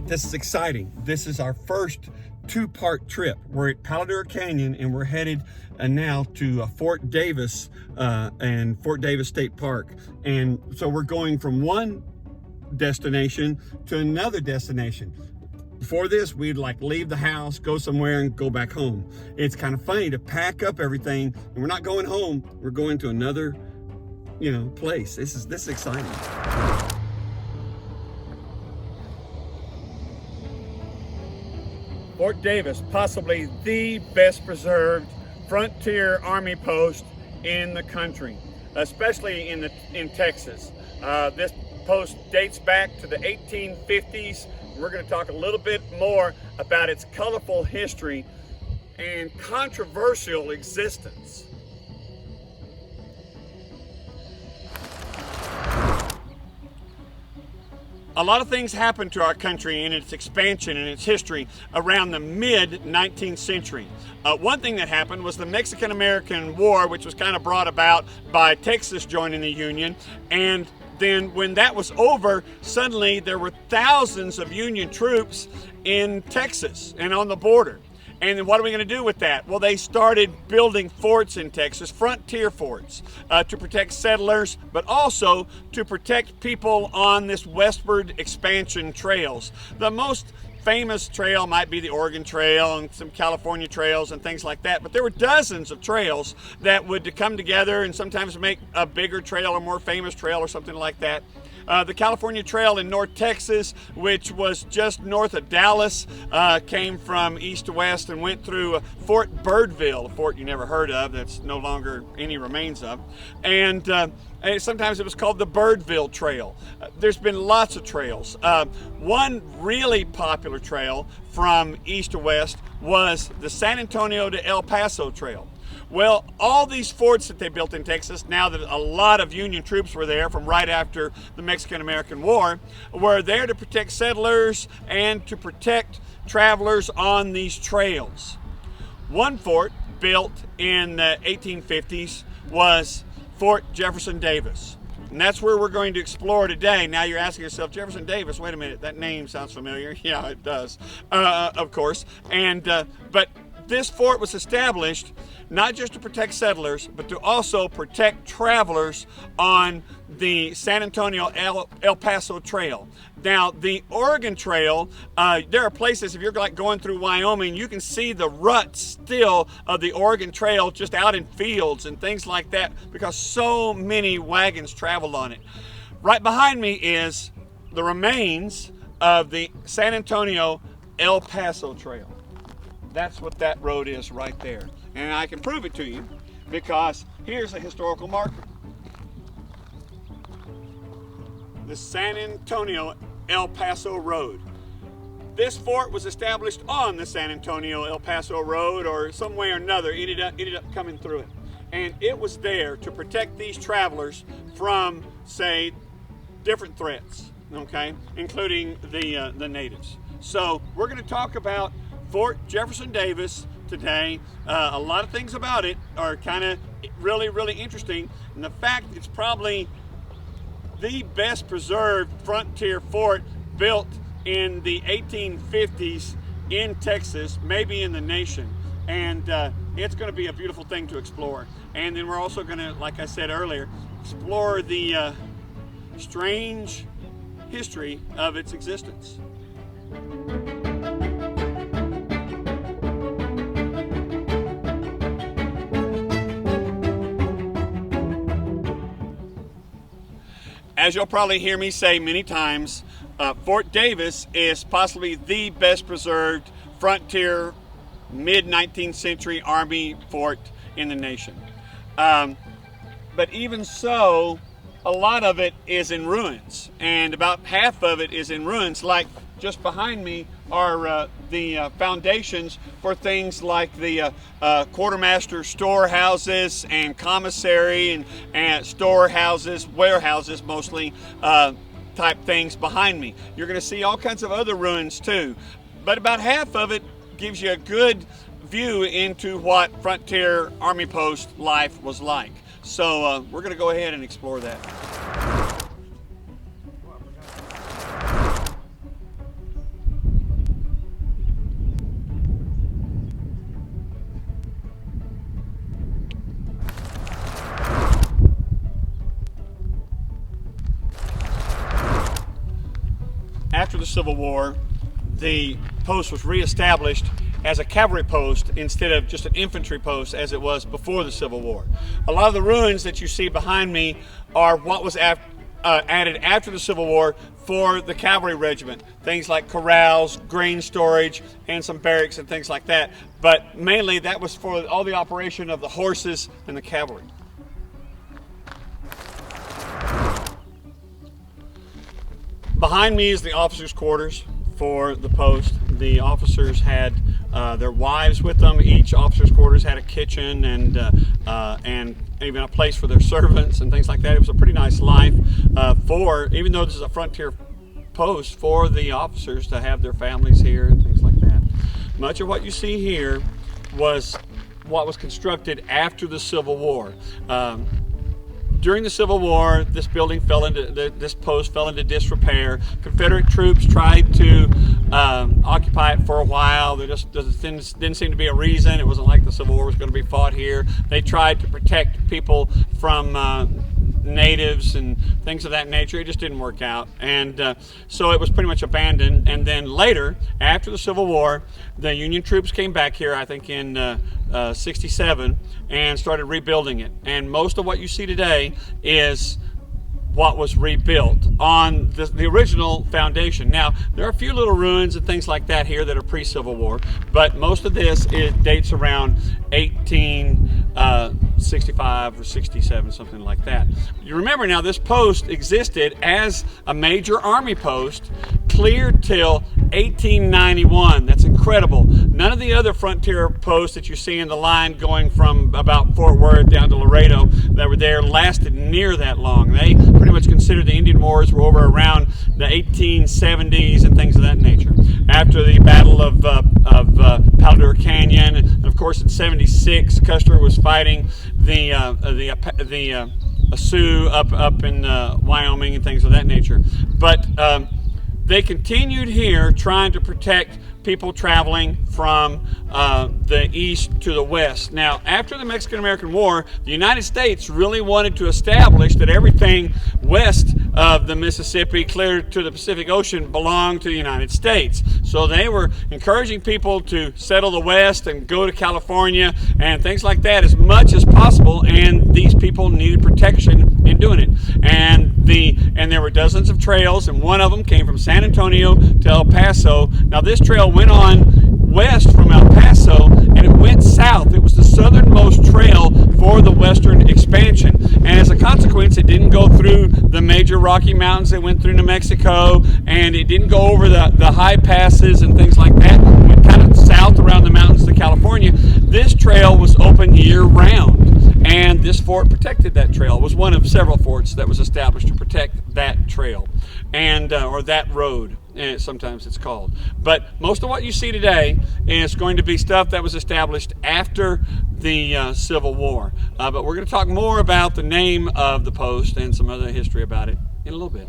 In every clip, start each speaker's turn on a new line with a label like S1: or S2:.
S1: This is exciting. This is our first two-part trip. We're at Paladura Canyon and we're headed now to Fort Davis and Fort Davis State Park. And so we're going from one destination to another destination. Before this, we'd like leave the house, go somewhere and go back home. It's kind of funny to pack up everything and we're not going home, we're going to another, place. This is exciting. Fort Davis, possibly the best preserved frontier army post in the country, especially in Texas. This post dates back to the 1850s. We're going to talk a little bit more about its colorful history and controversial existence. A lot of things happened to our country in its expansion and its history around the mid-19th century. One thing that happened was the Mexican-American War, which was kind of brought about by Texas joining the Union. And then when that was over, suddenly there were thousands of Union troops in Texas and on the border. And then what are we going to do with that? Well, they started building forts in Texas, frontier forts, to protect settlers, but also to protect people on this westward expansion trails. The most famous trail might be the Oregon Trail and some California trails and things like that, but there were dozens of trails that would come together and sometimes make a bigger trail or more famous trail or something like that. The California Trail in North Texas, which was just north of Dallas, came from east to west and went through Fort Birdville, a fort you never heard of, that's no longer any remains of. And sometimes it was called the Birdville Trail. There's been lots of trails. One really popular trail from east to west was the San Antonio to El Paso Trail. Well, all these forts that they built in Texas, now that a lot of Union troops were there from right after the Mexican-American War, were there to protect settlers and to protect travelers on these trails. One fort built in the 1850s was Fort Jefferson Davis. And that's where we're going to explore today. Now you're asking yourself, Jefferson Davis, wait a minute, that name sounds familiar. Yeah, it does, of course. But this fort was established not just to protect settlers, but to also protect travelers on the San Antonio El Paso Trail. Now, the Oregon Trail, there are places, if you're like going through Wyoming, you can see the ruts still of the Oregon Trail just out in fields and things like that because so many wagons traveled on it. Right behind me is the remains of the San Antonio El Paso Trail. That's what that road is right there. And I can prove it to you because here's a historical marker. The San Antonio El Paso Road. This fort was established on the San Antonio El Paso Road, or some way or another ended up coming through it. And it was there to protect these travelers from, say, different threats, okay, including the natives. So we're going to talk about Fort Jefferson Davis today. A lot of things about it are kind of really interesting, and the fact it's probably the best preserved frontier fort built in the 1850s in Texas, maybe in the nation. And it's going to be a beautiful thing to explore. And then we're also going to, like I said earlier, explore the strange history of its existence. As you'll probably hear me say many times, Fort Davis is possibly the best preserved frontier mid-19th century Army fort in the nation. But even so, a lot of it is in ruins, and about half of it is in ruins. Like just behind me are the foundations for things like the quartermaster storehouses and commissary and storehouses, warehouses mostly, type things behind me. You're going to see all kinds of other ruins too, but about half of it gives you a good view into what frontier army post life was like. So we're going to go ahead and explore that. the Civil War, the post was reestablished as a cavalry post instead of just an infantry post as it was before the Civil War. A lot of the ruins that you see behind me are what was added after the Civil War for the cavalry regiment. Things like corrals, grain storage, and some barracks and things like that. But mainly that was for all the operation of the horses and the cavalry. Behind me is the officers' quarters for the post. The officers had their wives with them. Each officer's quarters had a kitchen and even a place for their servants and things like that. It was a pretty nice life even though this is a frontier post, for the officers to have their families here and things like that. Much of what you see here was what was constructed after the Civil War. During the Civil War, this post fell into disrepair. Confederate troops tried to occupy it for a while. There just didn't seem to be a reason. It wasn't like the Civil War was going to be fought here. They tried to protect people from natives and things of that nature. It just didn't work out, and so it was pretty much abandoned. And then later, after the Civil War, the Union troops came back here, I think in '67, and started rebuilding it. And most of what you see today is what was rebuilt on the original foundation. Now, there are a few little ruins and things like that here that are pre-Civil War, but most of this dates around 1865 or 67, something like that. You remember now, this post existed as a major army post clear till 1891. That's incredible. None of the other frontier posts that you see in the line going from about Fort Worth down to Laredo that were there lasted near that long. They pretty much considered the Indian Wars were over around the 1870s and things of that nature. After the Battle of Palador Canyon, and of course in '76, Custer was fighting the Sioux up in Wyoming and things of that nature. But they continued here trying to protect people traveling from the east to the west. Now, after the Mexican-American War, the United States really wanted to establish that everything west of the Mississippi, clear to the Pacific Ocean, belonged to the United States. So they were encouraging people to settle the west and go to California and things like that as much as possible, and these people needed protection in doing it. And there were dozens of trails, and one of them came from San Antonio to El Paso. Now, this trail went on west from El Paso, and it went south. It was the southernmost trail for the western expansion, and as a consequence, it didn't go through the major Rocky Mountains. It went through New Mexico, and it didn't go over the high passes and things like that. It went kind of south around the mountains to California. This trail was open year-round, and this fort protected that trail. It was one of several forts that was established to protect that trail, and or that road, sometimes it's called. But most of what you see today is going to be stuff that was established after the Civil War. But we're going to talk more about the name of the post and some other history about it in a little bit.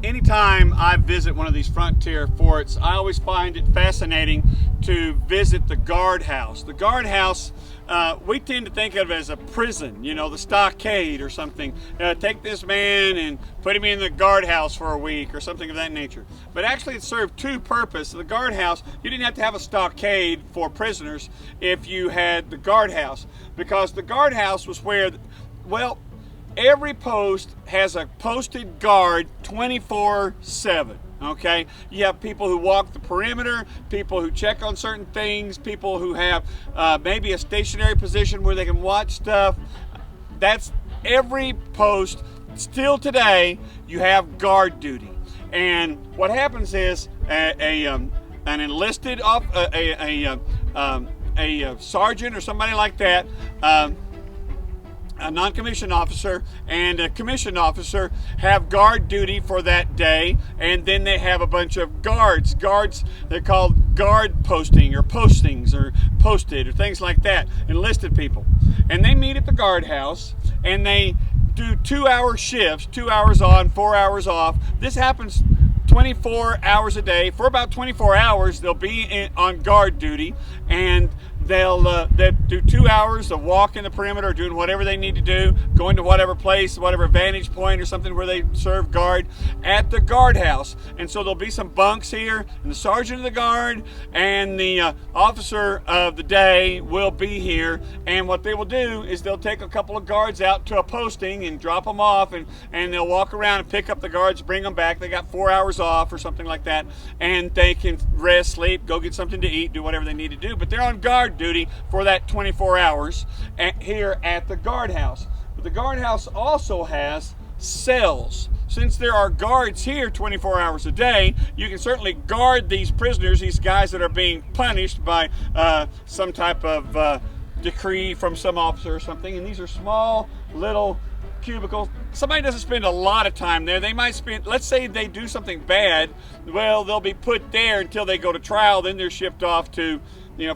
S1: Anytime I visit one of these frontier forts, I always find it fascinating to visit the guardhouse. The guardhouse, we tend to think of it as a prison, you know, the stockade or something. Take this man and put him in the guardhouse for a week or something of that nature. But actually it served two purposes. The guardhouse, you didn't have to have a stockade for prisoners if you had the guardhouse, because the guardhouse was where, well, every post has a posted guard 24/7, okay? You have people who walk the perimeter, people who check on certain things, people who have maybe a stationary position where they can watch stuff. That's every post. Still today, you have guard duty. And what happens is an enlisted a sergeant or somebody like that, a non-commissioned officer and a commissioned officer have guard duty for that day, and then they have a bunch of guards. They're called guard posting or postings or posted or things like that, enlisted people. And they meet at the guardhouse and they do 2-hour shifts, 2 hours on, 4 hours off. This happens 24 hours a day. For about 24 hours, they'll be on guard duty, and they'll do 2 hours of walking the perimeter, doing whatever they need to do, going to whatever place, whatever vantage point or something where they serve guard at the guardhouse. And so there'll be some bunks here, and the sergeant of the guard and the officer of the day will be here. And what they will do is they'll take a couple of guards out to a posting and drop them off, and they'll walk around and pick up the guards, bring them back. They got 4 hours off or something like that, and they can rest, sleep, go get something to eat, do whatever they need to do. But they're on guard duty for that 24 hours here at the guardhouse. But the guardhouse also has cells. Since there are guards here 24 hours a day, you can certainly guard these prisoners, these guys that are being punished by some type of decree from some officer or something. And these are small little cubicles. Somebody doesn't spend a lot of time there. They might spend, let's say they do something bad, well, they'll be put there until they go to trial, then they're shipped off to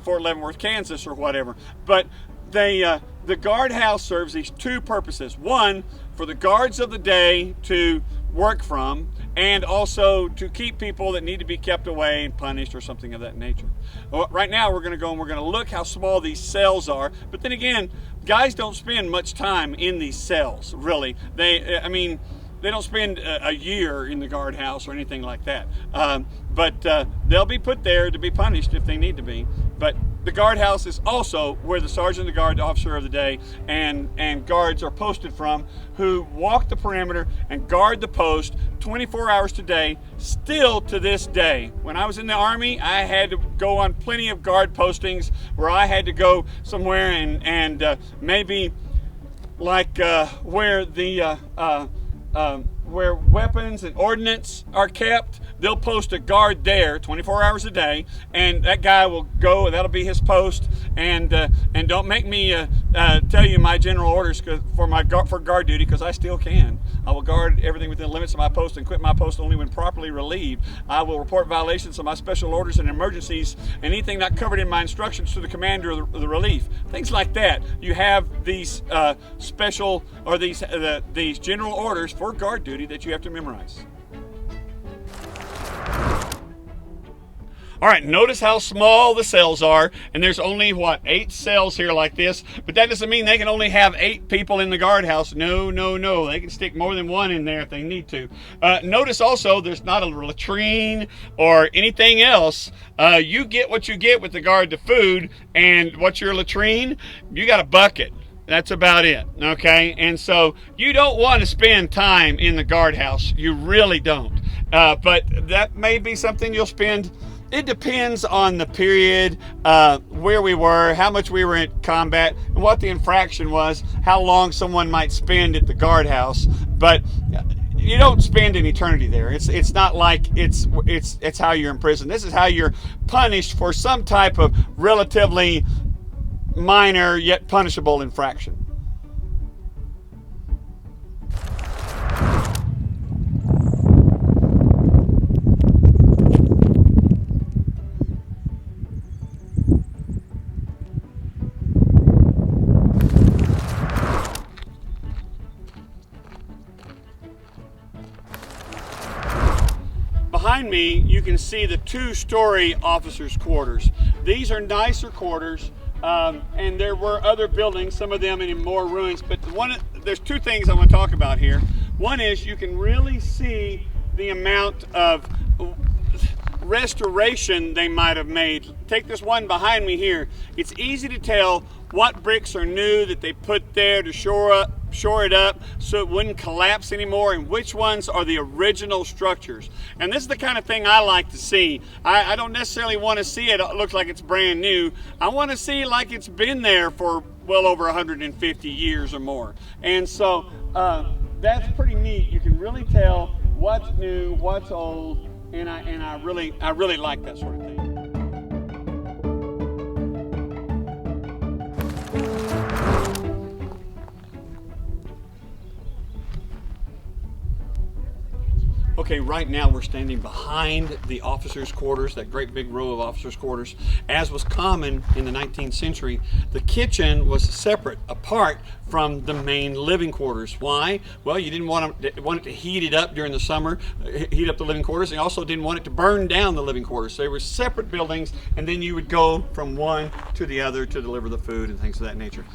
S1: Fort Leavenworth, Kansas or whatever. But the guardhouse serves these two purposes. One, for the guards of the day to work from, and also to keep people that need to be kept away and punished or something of that nature. Well, right now we're going to go and we're going to look how small these cells are. But then again, guys don't spend much time in these cells, really. They don't spend a year in the guardhouse or anything like that. But they'll be put there to be punished if they need to be. But the guardhouse is also where the sergeant of the guard, the officer of the day, and guards are posted from, who walk the perimeter and guard the post 24 hours a day, still to this day. When I was in the Army, I had to go on plenty of guard postings where I had to go somewhere and maybe like where the where weapons and ordnance are kept, they'll post a guard there 24 hours a day, and that guy will go, and that'll be his post. And don't make me tell you my general orders for guard duty, because I still can. I will guard everything within the limits of my post and quit my post only when properly relieved. I will report violations of my special orders and emergencies, and anything not covered in my instructions to the commander of the relief. Things like that. You have these special, or these general orders for guard duty that you have to memorize. All right, notice how small the cells are, and there's only, 8 cells here like this, but that doesn't mean they can only have 8 people in the guardhouse. No. They can stick more than one in there if they need to. Notice also there's not a latrine or anything else. You get what you get with regard to food, and what's your latrine? You got a bucket. That's about it, okay? And so you don't want to spend time in the guardhouse. You really don't. But that may be something you'll spend. It depends on the period, where we were, how much we were in combat, and what the infraction was, how long someone might spend at the guardhouse. But you don't spend an eternity there. It's not like it's how you're in prison. This is how you're punished for some type of relatively minor yet punishable infraction. Behind me, you can see the 2-story officers' quarters. These are nicer quarters. And there were other buildings, some of them in more ruins, but there's 2 things I want to talk about here. One is you can really see the amount of restoration they might have made. Take this one behind me here. It's easy to tell what bricks are new that they put there to shore it up so it wouldn't collapse anymore, and which ones are the original structures. And this is the kind of thing I like to see. I don't necessarily want to see it look like it's brand new. I want to see like it's been there for well over 150 years or more. And so that's pretty neat. You can really tell what's new, what's old, and I really like that sort of thing. Okay, right now we're standing behind the officers' quarters, that great big row of officers' quarters. As was common in the 19th century, the kitchen was separate, apart from the main living quarters. Why? Well, you didn't want it to heat it up during the summer, heat up the living quarters, and you also didn't want it to burn down the living quarters. So they were separate buildings, and then you would go from one to the other to deliver the food and things of that nature.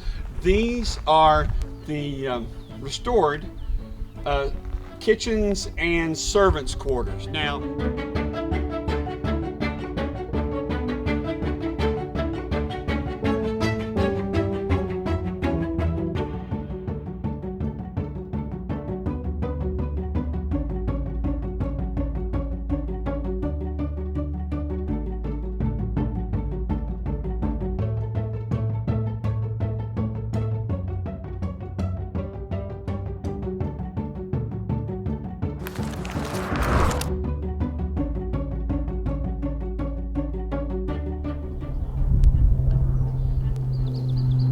S1: These are the restored kitchens and servants' quarters. Now,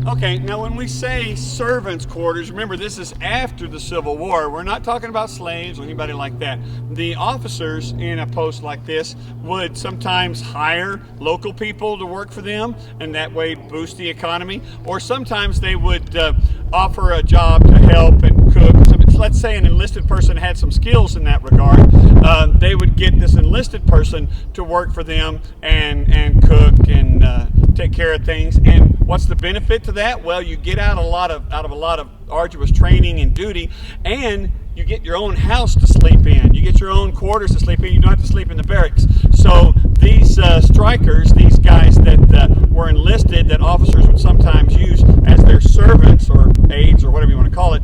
S1: okay, now when we say servants' quarters, remember this is after the Civil War. We're not talking about slaves or anybody like that. The officers in a post like this would sometimes hire local people to work for them, and that way boost the economy. Or sometimes they would offer a job to help and cook. So let's say an enlisted person had some skills in that regard. They would get this enlisted person to work for them and cook and take care of things. And what's the benefit to that? Well, you get out of a lot of arduous training and duty, and you get your own house to sleep in. You get your own quarters to sleep in. You don't have to sleep in the barracks. So these strikers, these guys that were enlisted, that officers would sometimes use as their servants or aides or whatever you want to call it,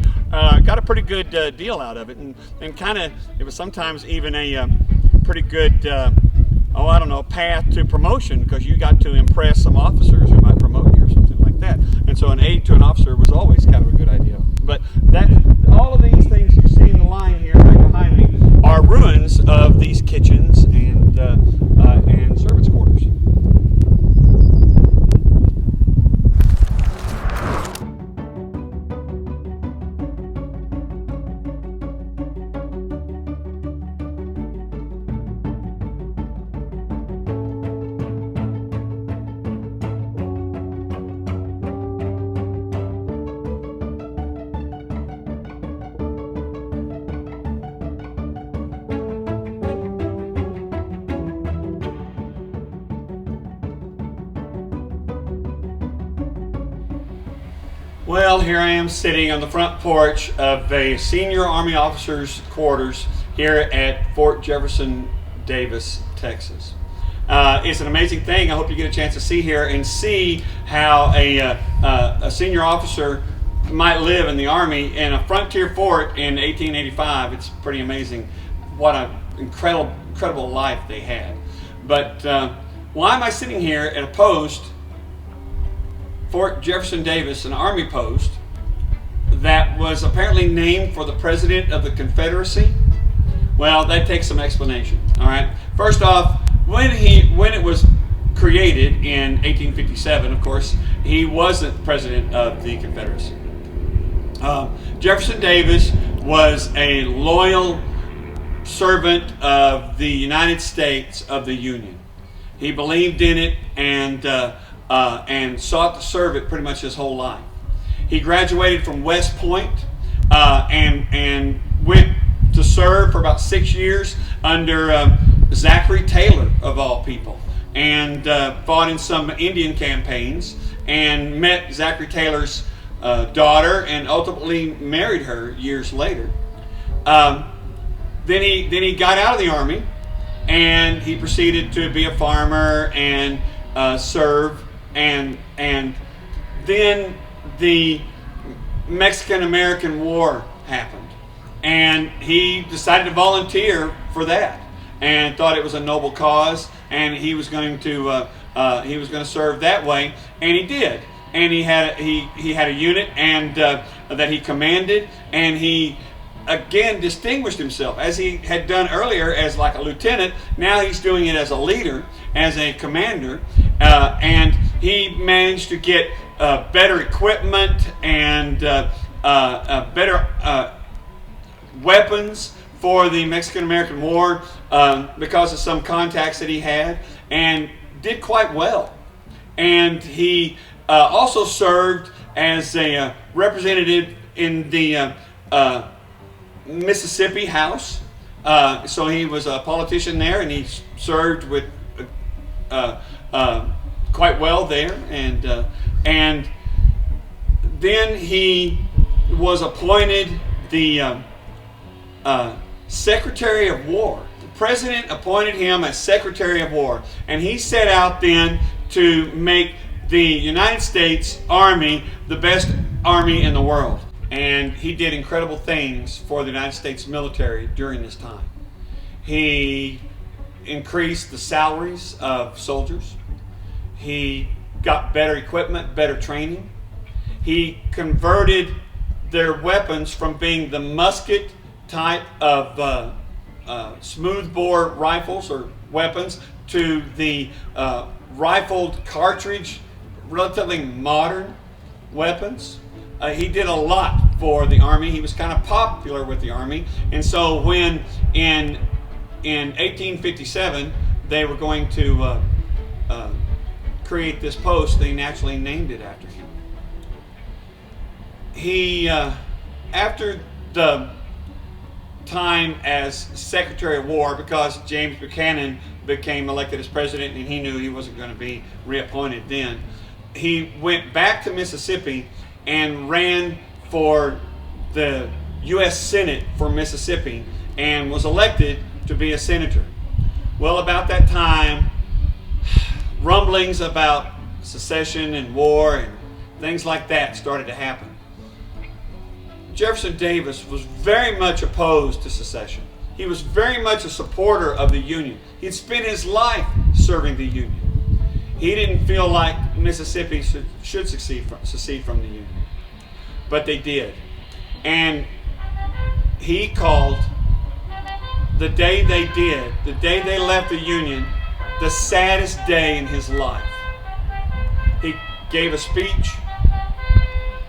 S1: got a pretty good deal out of it, and kind of it was sometimes even a pretty good path to promotion, because you got to impress some officers who might promote you or something like that. And so an aide to an officer was always kind of a good idea. But all of these things you see in the line here right behind me are ruins of these kitchens and servants' quarters. Well, here I am sitting on the front porch of a senior Army officer's quarters here at Fort Jefferson Davis, Texas. It's an amazing thing. I hope you get a chance to see here and see how a senior officer might live in the Army in a frontier fort in 1885. It's pretty amazing what an incredible life they had. But why am I sitting here at a post, Fort Jefferson Davis, an Army post that was apparently named for the President of the Confederacy? Well, that takes some explanation. All right. First off, when it was created in 1857, of course, he wasn't President of the Confederacy. Jefferson Davis was a loyal servant of the United States of the Union. He believed in it and sought to serve it pretty much his whole life. He graduated from West Point and went to serve for about 6 years under Zachary Taylor, of all people, and fought in some Indian campaigns and met Zachary Taylor's daughter and ultimately married her years later. Then he got out of the Army and he proceeded to be a farmer and serve. And then the Mexican-American War happened, and he decided to volunteer for that, and thought it was a noble cause, and he was going to serve that way, and he did. And he had a unit and that he commanded, and he again distinguished himself as he had done earlier as like a lieutenant. Now he's doing it as a leader, as a commander, and he managed to get better equipment and better weapons for the Mexican-American War because of some contacts that he had, and did quite well. And he also served as a representative in the Mississippi House. So he was a politician there, and he served with quite well there. And then he was appointed the Secretary of War. The president appointed him as Secretary of War, and he set out then to make the United States Army the best army in the world. And he did incredible things for the United States military during this time. He increased the salaries of soldiers. He got better equipment, better training. He converted their weapons from being the musket type of smoothbore rifles or weapons to the rifled cartridge, relatively modern weapons. He did a lot for the Army. He was kind of popular with the Army. And so when in 1857 they were going to create this post, they naturally named it after him. He, after the time as Secretary of War, because James Buchanan became elected as president and he knew he wasn't going to be reappointed then, he went back to Mississippi and ran for the U.S. Senate for Mississippi and was elected to be a senator. Well, about that time, rumblings about secession and war and things like that started to happen. Jefferson Davis was very much opposed to secession. He was very much a supporter of the Union. He'd spent his life serving the Union. He didn't feel like Mississippi should secede from the Union. But they did. And he called the day they did, the day they left the Union, the saddest day in his life. He gave a speech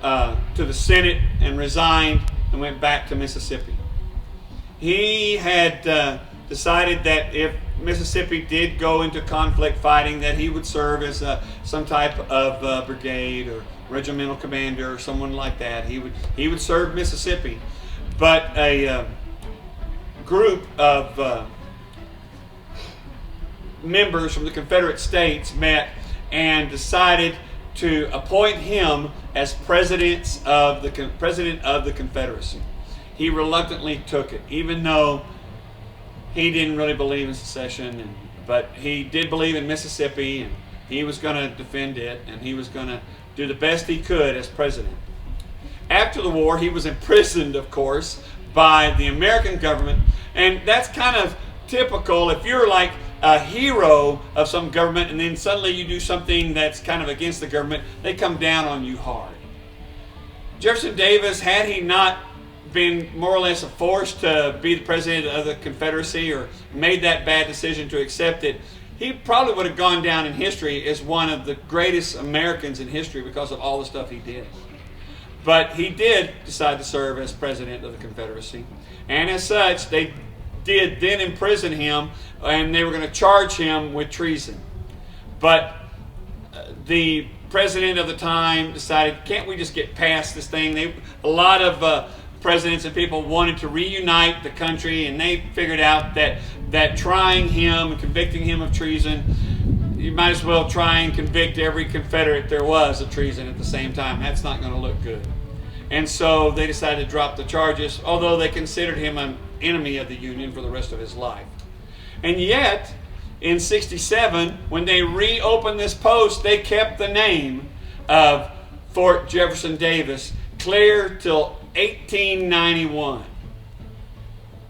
S1: to the Senate and resigned and went back to Mississippi. He had decided that if Mississippi did go into conflict fighting, that he would serve as some type of brigade or regimental commander or someone like that. He would serve Mississippi. But a group of members from the Confederate States met and decided to appoint him as president of the Confederacy. He reluctantly took it, even though he didn't really believe in secession, but he did believe in Mississippi, and he was going to defend it, and he was going to do the best he could as president. After the war, he was imprisoned, of course, by the American government, and that's kind of typical. If you're like a hero of some government and then suddenly you do something that's kind of against the government, they come down on you hard. Jefferson Davis, had he not been more or less forced to be the president of the Confederacy or made that bad decision to accept it, he probably would have gone down in history as one of the greatest Americans in history because of all the stuff he did. But he did decide to serve as president of the Confederacy, and as such, they did then imprison him, and they were going to charge him with treason. But the president of the time decided, can't we just get past this thing? A lot of presidents and people wanted to reunite the country, and they figured out that trying him and convicting him of treason, you might as well try and convict every Confederate there was of treason at the same time. That's not going to look good. And so they decided to drop the charges, although they considered him an enemy of the Union for the rest of his life. And yet, in '67, when they reopened this post, they kept the name of Fort Jefferson Davis clear till 1891.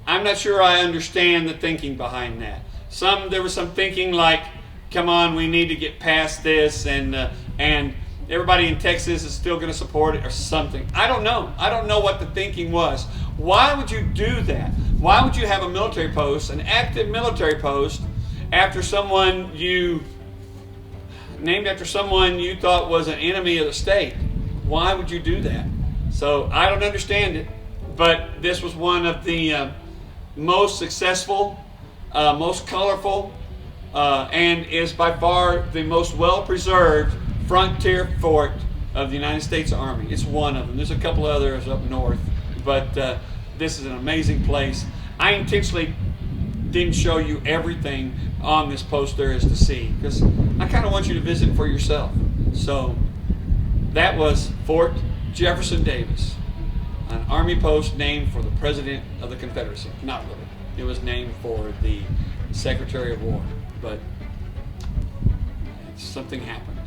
S1: I'm not sure I understand the thinking behind that. There was some thinking like, come on, we need to get past this, and everybody in Texas is still going to support it or something. I don't know. I don't know what the thinking was. Why would you do that? Why would you have a military post, an active military post, after someone named after someone you thought was an enemy of the state? Why would you do that? So I don't understand it, but this was one of the most successful, most colorful, and is by far the most well-preserved frontier fort of the United States Army. It's one of them. There's a couple others up north, but this is an amazing place. I intentionally didn't show you everything on this post there is to see, because I kind of want you to visit for yourself. So that was Fort Jefferson Davis, an Army post named for the President of the Confederacy. Not really. It was named for the Secretary of War, but something happened.